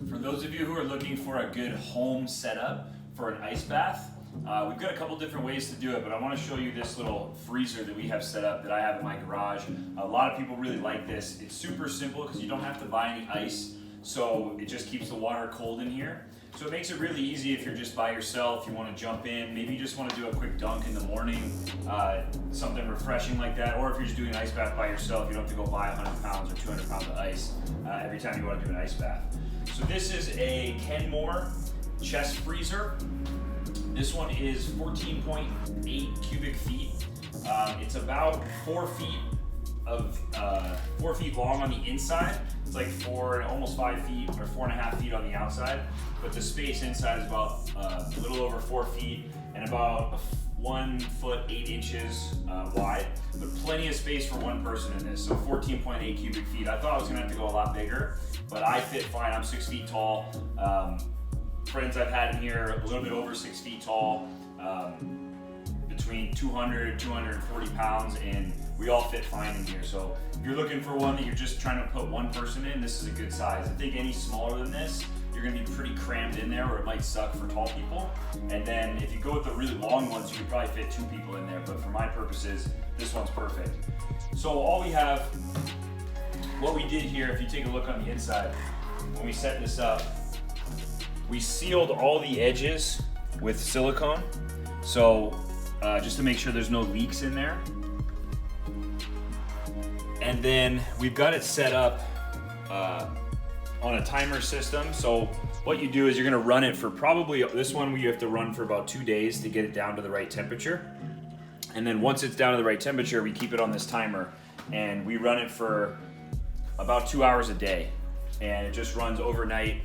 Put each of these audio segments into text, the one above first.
For those of you who are looking for a good home setup for an ice bath, we've got a couple different ways to do it, but I want to show you this little freezer that we have set up that I have in my garage. A lot of people really like this. It's super simple because you don't have to buy any ice, so it just keeps the water cold in here. So it makes it really easy if you're just by yourself, you want to jump in, maybe you just want to do a quick dunk in the morning, something refreshing like that, or if you're just doing an ice bath by yourself, you don't have to go buy 100 pounds or 200 pounds of ice every time you want to do an ice bath. So this is a Kenmore chest freezer. This one is 14.8 cubic feet. It's about 4 feet long on the inside. It's like almost 5 feet or 4.5 feet on the outside. But the space inside is about a little over 4 feet and about 1 foot 8 inches wide. But plenty of space for one person in this. So 14.8 cubic feet. I thought I was gonna have to go a lot bigger, but I fit fine. I'm 6 feet tall. Friends I've had in here a little bit over 6 feet tall, between 200, 240 pounds, and we all fit fine in here. So if you're looking for one that you're just trying to put one person in, this is a good size. I think any smaller than this, you're gonna be pretty crammed in there, or it might suck for tall people. And then if you go with the really long ones, you could probably fit 2 people in there, but for my purposes, this one's perfect. So what we did here, if you take a look on the inside, when we set this up, we sealed all the edges with silicone, so just to make sure there's no leaks in there. And then we've got it set up on a timer system. So what you do is you're gonna run it for probably, this one we have to run for about 2 days to get it down to the right temperature. And then once it's down to the right temperature, we keep it on this timer and we run it for about 2 hours a day. And it just runs overnight.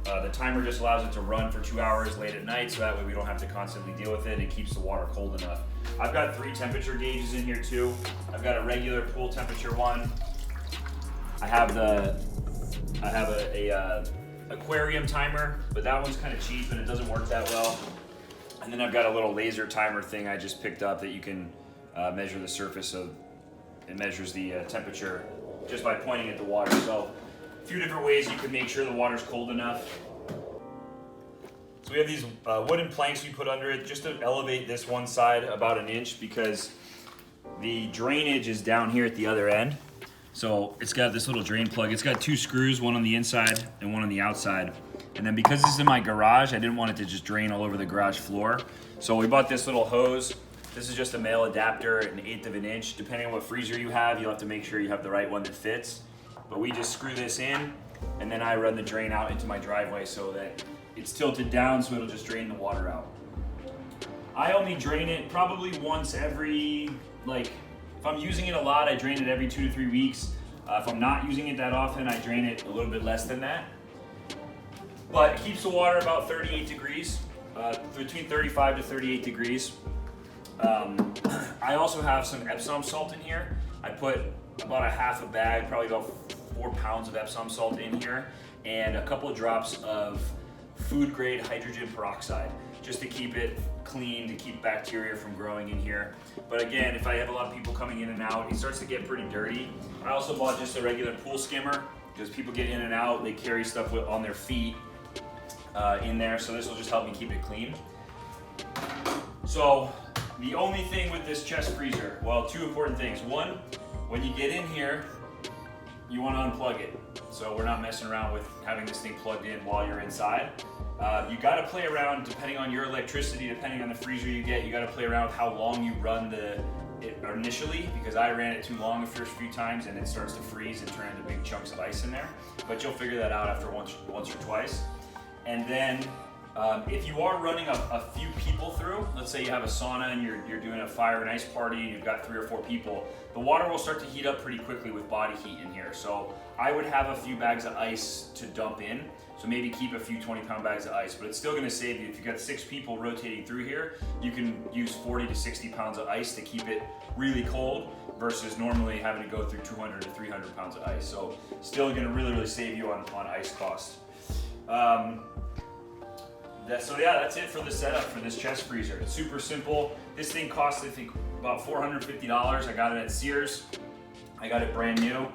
The timer just allows it to run for 2 hours late at night, so that way we don't have to constantly deal with it, and it keeps the water cold enough. I've got 3 temperature gauges in here too. I've got a regular pool temperature one. I have a aquarium timer, but that one's kind of cheap and it doesn't work that well. And then I've got a little laser timer thing I just picked up that you can measure the surface of. It measures the temperature just by pointing at the water. So a few different ways you can make sure the water's cold enough. So we have these wooden planks we put under it just to elevate this one side about 1 inch, because the drainage is down here at the other end. So it's got this little drain plug. It's got 2 screws, one on the inside and one on the outside. And then because this is in my garage, I didn't want it to just drain all over the garage floor. So we bought this little hose. This is just a male adapter, 1/8 of an inch. Depending on what freezer you have, you'll have to make sure you have the right one that fits. But we just screw this in, and then I run the drain out into my driveway so that it's tilted down, so it'll just drain the water out. I only drain it probably once every, if I'm using it a lot, I drain it every 2 to 3 weeks. If I'm not using it that often, I drain it a little bit less than that. But it keeps the water about 38 degrees, between 35 to 38 degrees. I also have some Epsom salt in here. I put about a half a bag, probably about 4 pounds of Epsom salt in here, and a couple of drops of food grade hydrogen peroxide, just to keep it clean, to keep bacteria from growing in here. But again, if I have a lot of people coming in and out, it starts to get pretty dirty. I also bought just a regular pool skimmer, because people get in and out, they carry stuff on their feet in there, so this will just help me keep it clean. So the only thing with this chest freezer, well, 2 important things. One, when you get in here, you want to unplug it. So we're not messing around with having this thing plugged in while you're inside. You got to play around, depending on your electricity, depending on the freezer you get, you got to play around with how long you run it initially, because I ran it too long the first few times and it starts to freeze and turn into big chunks of ice in there. But you'll figure that out after once or twice. And then if you are running a few people through, let's say you have a sauna and you're doing a fire and ice party and you've got 3 or 4 people, the water will start to heat up pretty quickly with body heat in here. So I would have a few bags of ice to dump in. So maybe keep a few 20-pound bags of ice, but it's still gonna save you. If you've got 6 people rotating through here, you can use 40 to 60 pounds of ice to keep it really cold versus normally having to go through 200 to 300 pounds of ice. So still gonna really save you on ice cost. That's it for the setup for this chest freezer. It's super simple. This thing costs, I think, about $450. I got it at Sears. I got it brand new.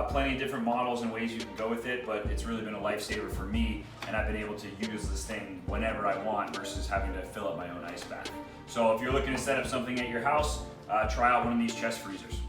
Plenty of different models and ways you can go with it, but it's really been a lifesaver for me, and I've been able to use this thing whenever I want versus having to fill up my own ice bath. So if you're looking to set up something at your house, try out one of these chest freezers.